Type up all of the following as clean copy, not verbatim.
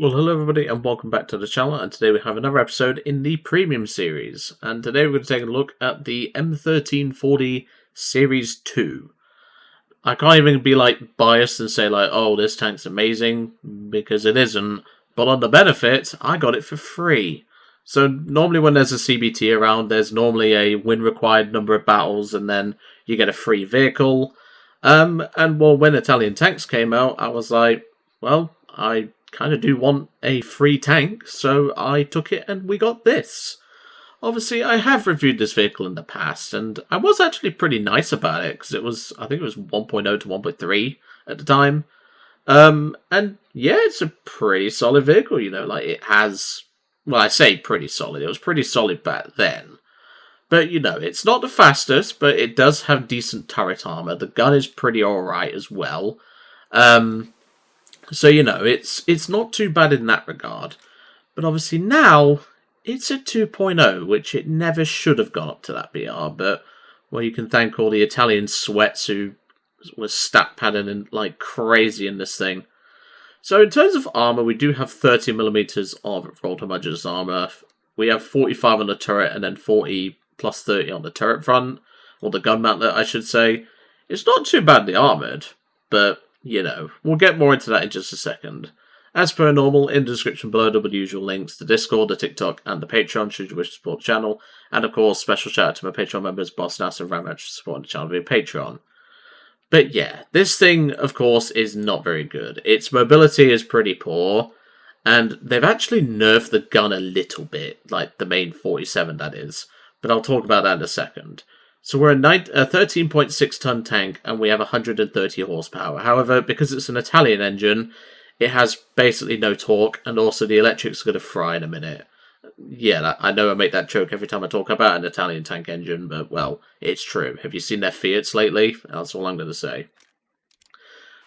Well, hello everybody and welcome back to the channel, and today we have another episode in the Premium series, and today we're going to take a look at the M1340 Series 2. I can't even be biased and say oh, this tank's amazing, because it isn't, but on the benefit, I got it for free. So normally when there's a CBT around, there's normally a win required number of battles and then you get a free vehicle. When Italian tanks came out, I was like, well, I kind of do want a free tank, so I took it and we got this. Obviously, I have reviewed this vehicle in the past, and I was actually pretty nice about it, because I think it was 1.0 to 1.3 at the time. And yeah, it's a pretty solid vehicle, it has, well, I say pretty solid, it was pretty solid back then. But, it's not the fastest, but it does have decent turret armor. The gun is pretty alright as well. So, it's not too bad in that regard. But obviously now, it's a 2.0, which it never should have gone up to that BR. But, well, you can thank all the Italian sweats who was stat padding and like crazy in this thing. So in terms of armor, we do have 30mm of roll homogeneous armor. We have 45 on the turret and then 40 plus 30 on the turret front. Or the gun mantlet, I should say. It's not too badly armored, but we'll get more into that in just a second. As per normal, in the description below there will be the usual links to Discord, the TikTok, and the Patreon should you wish to support the channel. And of course, special shout out to my Patreon members, Boss Nass and Ramage, for supporting the channel via Patreon. But yeah, this thing, of course, is not very good. Its mobility is pretty poor, and they've actually nerfed the gun a little bit, like the main 47 that is. But I'll talk about that in a second. So we're a 13.6 ton tank, and we have 130 horsepower. However, because it's an Italian engine, it has basically no torque, and also the electrics are going to fry in a minute. Yeah, I know I make that joke every time I talk about an Italian tank engine, but, well, it's true. Have you seen their Fiats lately? That's all I'm going to say.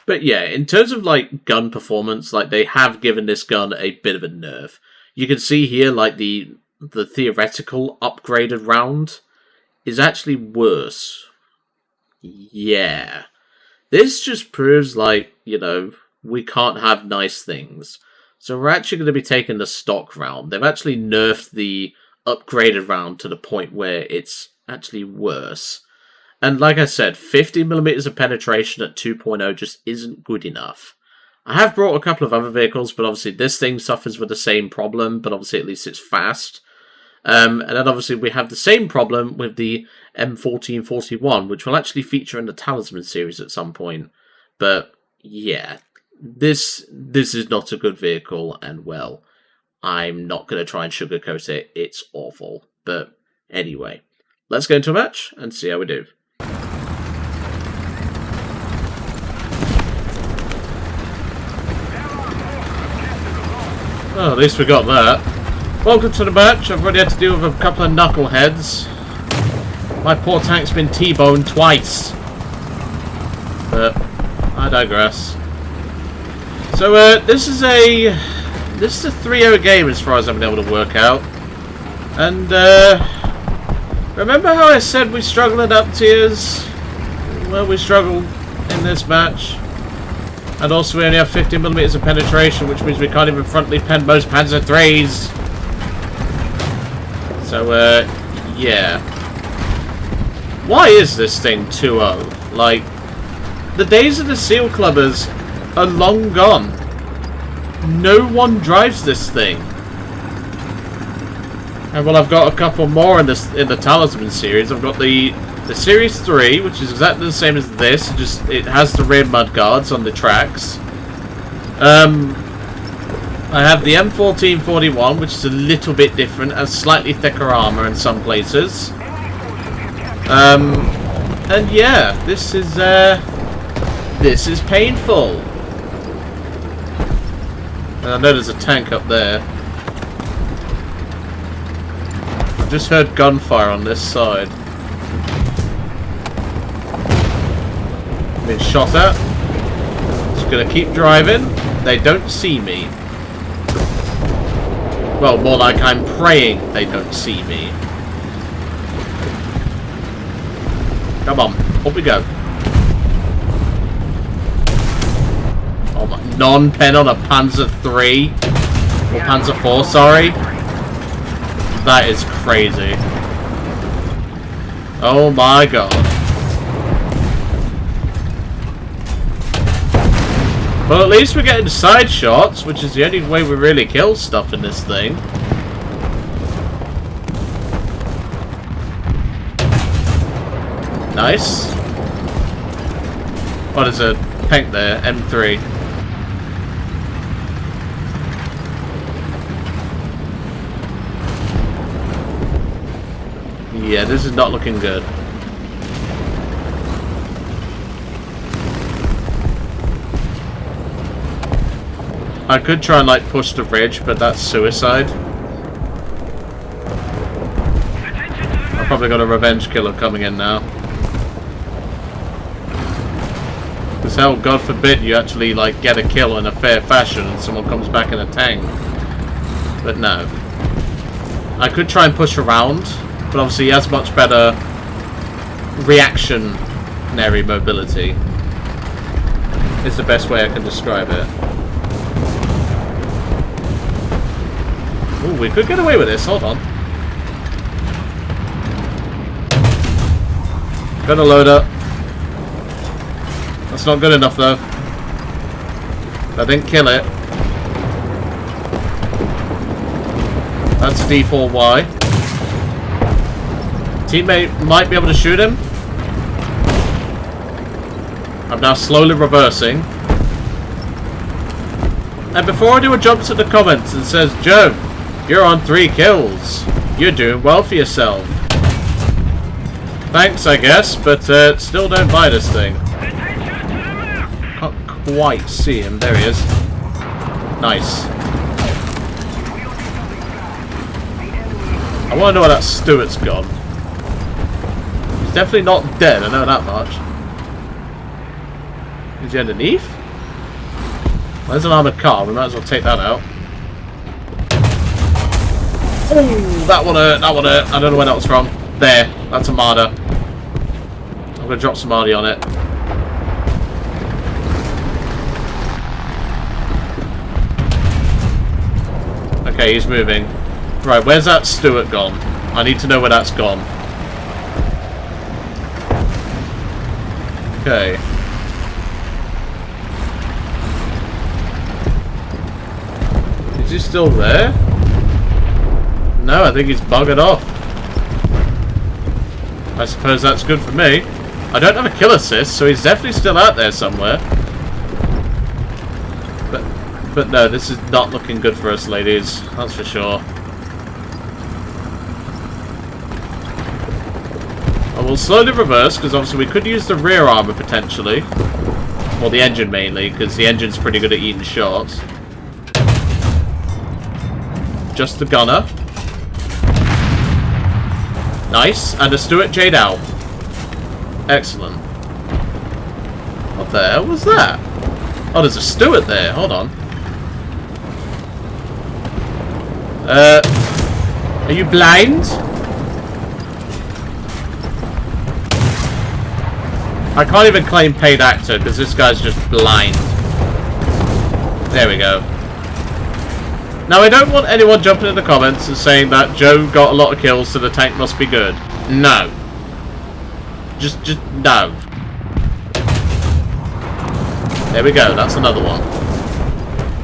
But yeah, in terms of, gun performance, they have given this gun a bit of a nerf. You can see here, the theoretical upgraded round is actually worse. Yeah. This just proves, we can't have nice things. So we're actually going to be taking the stock round. They've actually nerfed the upgraded round to the point where it's actually worse. And like I said, 50mm of penetration at 2.0 just isn't good enough. I have brought a couple of other vehicles, but obviously this thing suffers with the same problem, but obviously at least it's fast. And then obviously we have the same problem with the M1441, which will actually feature in the Talisman series at some point. But yeah, this is not a good vehicle, and well, I'm not going to try and sugarcoat it. It's awful. But anyway, let's go into a match and see how we do. Oh, at least we got that. Welcome to the match. I've already had to deal with a couple of knuckleheads. My poor tank's been T-boned twice. But I digress. So this is a 3-0 game as far as I've been able to work out. And remember how I said we struggle in up tiers? Well, we struggled in this match. And also we only have 50mm of penetration, which means we can't even frontally pen most Panzer IIIs. So, yeah. Why is this thing 2-0? The days of the Seal Clubbers are long gone. No one drives this thing. And well, I've got a couple more in the Talisman series. I've got the Series 3, which is exactly the same as this, just it has the rear mudguards on the tracks. I have the M1441, which is a little bit different, has slightly thicker armor in some places. And yeah, this is painful. And I know there's a tank up there. I just heard gunfire on this side. Been shot at. Just gonna keep driving. They don't see me. Well, more like I'm praying they don't see me. Come on, up we go. Oh my, non-pen on a Panzer III. Or Panzer IV, sorry. That is crazy. Oh my god. Well, at least we're getting side shots, which is the only way we really kill stuff in this thing. Nice. Oh, there's a tank there, M3. Yeah, this is not looking good. I could try and like push the ridge, but that's suicide. I've probably got a revenge killer coming in now. Because hell, God forbid you actually like get a kill in a fair fashion and someone comes back in a tank. But no. I could try and push around, but obviously he has much better reactionary mobility. Is the best way I can describe it. Ooh, we could get away with this. Hold on. Gonna load up. That's not good enough though. I didn't kill it. That's D4Y. Teammate might be able to shoot him. I'm now slowly reversing. And before I do a jump to the comments and says, Joe, you're on 3 kills. You're doing well for yourself. Thanks, I guess, but still don't buy this thing. Can't quite see him. There he is. Nice. I want to know where that Stuart's gone. He's definitely not dead, I know that much. Is he underneath? Well, there's an armoured car, we might as well take that out. Oh, that one hurt, that one hurt. I don't know where that was from. There, that's a Marder. I'm going to drop some Mardy on it. Okay, he's moving. Right, where's that Stuart gone? I need to know where that's gone. Okay. Is he still there? No, I think he's buggered off. I suppose that's good for me. I don't have a kill assist, so he's definitely still out there somewhere. But no, this is not looking good for us, ladies. That's for sure. I will slowly reverse, because obviously we could use the rear armour potentially. Or the engine mainly, because the engine's pretty good at eating shots. Just the gunner. Nice, and a Stuart Jade out. Excellent. What the hell was that? Oh, there's a Stuart there. Hold on. Are you blind? I can't even claim paid actor because this guy's just blind. There we go. Now, I don't want anyone jumping in the comments and saying that Joe got a lot of kills, so the tank must be good. No. Just no. There we go. That's another one.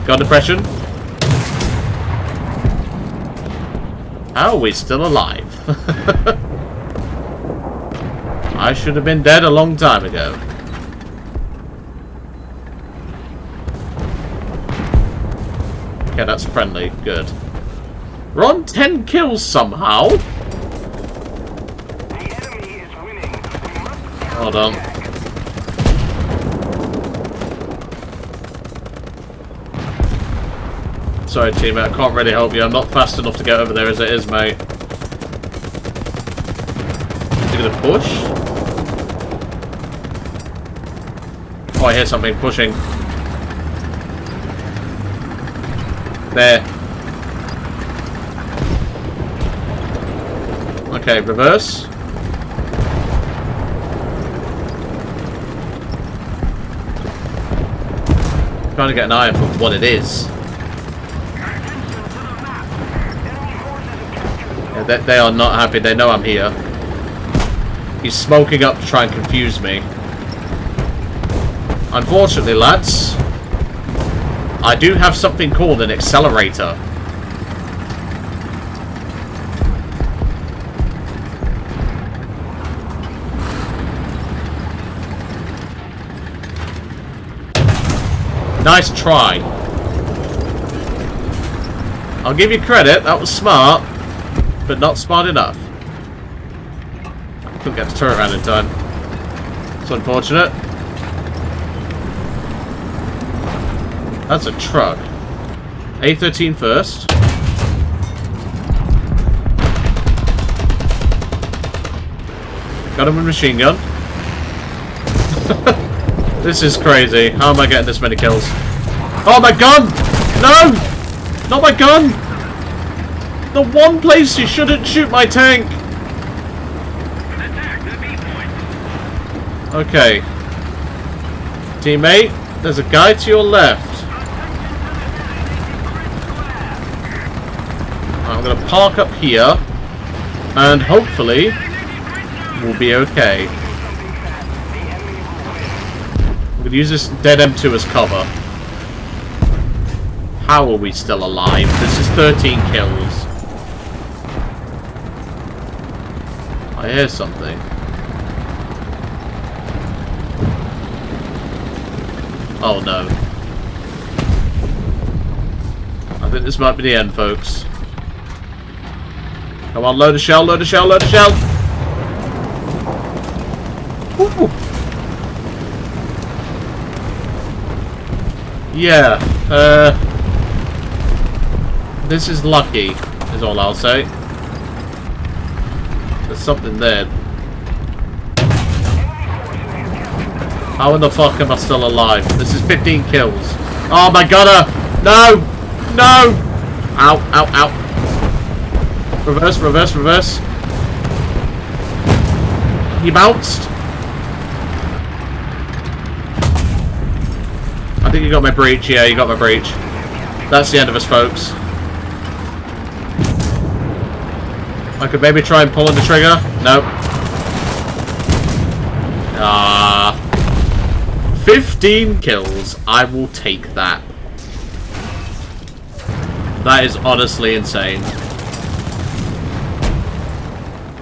Got depression. How are we still alive? I should have been dead a long time ago. Okay, that's friendly. Good. We're on 10 kills somehow. Hold on. Sorry, teammate. I can't really help you. I'm not fast enough to get over there as it is, mate. Is he gonna push? Oh, I hear something pushing. There. Okay, reverse. Trying to get an eye for what it is. They are not happy. They know I'm here. He's smoking up to try and confuse me. Unfortunately, lads, I do have something called an accelerator. Nice try. I'll give you credit, that was smart, but not smart enough. Couldn't get the turret around in time. It's unfortunate. That's a truck. A13 first. Got him with a machine gun. This is crazy. How am I getting this many kills? Oh, my gun! No! Not my gun! The one place you shouldn't shoot my tank! Okay. Teammate, there's a guy to your left. I'm going to park up here, and hopefully we'll be okay. I'm going to use this dead M2 as cover. How are we still alive? This is 13 kills. I hear something. Oh no. I think this might be the end, folks. Come on, load a shell, load a shell, load a shell! Woo. Yeah, this is lucky, is all I'll say. There's something there. How in the fuck am I still alive? This is 15 kills. Oh my god! No! No! Ow, ow, ow. Reverse, reverse, reverse. He bounced. I think you got my breach. Yeah, you got my breach. That's the end of us, folks. I could maybe try and pull on the trigger. Nope. Ah. 15 kills. I will take that. That is honestly insane.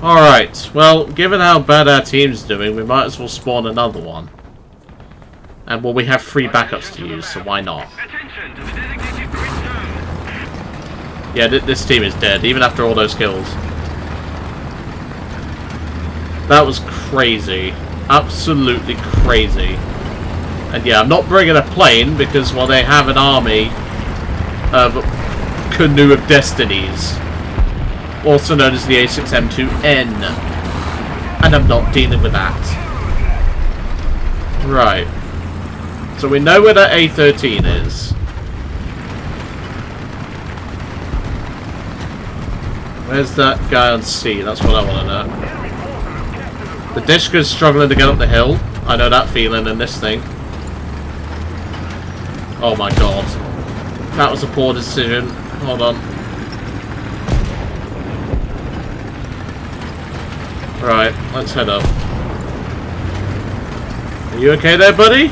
Alright, well, given how bad our team's doing, we might as well spawn another one. And well, we have 3 backups to use, so why not? Yeah, this team is dead, even after all those kills. That was crazy. Absolutely crazy. And yeah, I'm not bringing a plane because, well, they have an army of Canoe of Destinies. Also known as the A6M2N. And I'm not dealing with that. Right. So we know where that A13 is. Where's that guy on C? That's what I want to know. The Dishka's struggling to get up the hill. I know that feeling in this thing. Oh my god. That was a poor decision. Hold on. Right, let's head up. Are you okay there, buddy?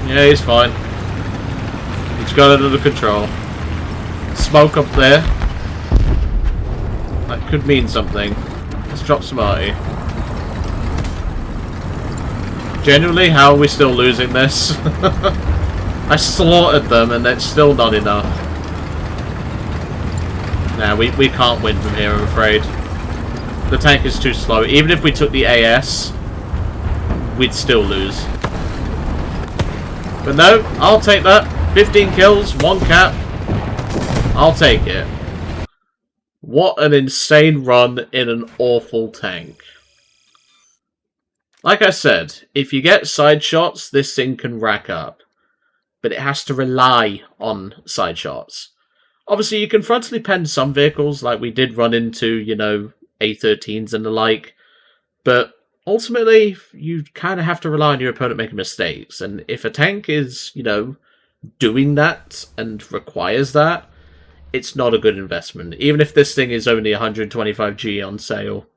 Yeah, he's fine. He's got it under control. Smoke up there. That could mean something. Let's drop some arty. Genuinely, how are we still losing this? I slaughtered them and it's still not enough. Nah, we can't win from here, I'm afraid. The tank is too slow. Even if we took the AS, we'd still lose. But no, I'll take that. 15 kills, 1 cap. I'll take it. What an insane run in an awful tank. Like I said, if you get side shots, this thing can rack up. But it has to rely on side shots. Obviously, you can frontally pen some vehicles, like we did run into, you know, A13s and the like. But ultimately, you kind of have to rely on your opponent making mistakes. And if a tank is, you know, doing that and requires that, it's not a good investment. Even if this thing is only 125G on sale.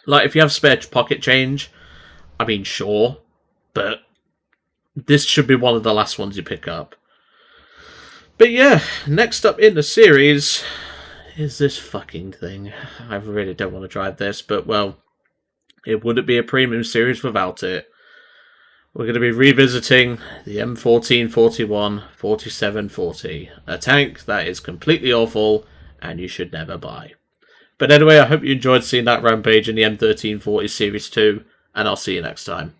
Like, if you have spare pocket change, I mean, sure, but this should be one of the last ones you pick up. But yeah, next up in the series is this fucking thing. I really don't want to drive this, but well, it wouldn't be a premium series without it. We're going to be revisiting the M13 41 4740, a tank that is completely awful and you should never buy. But anyway, I hope you enjoyed seeing that rampage in the M1340 Series 2, and I'll see you next time.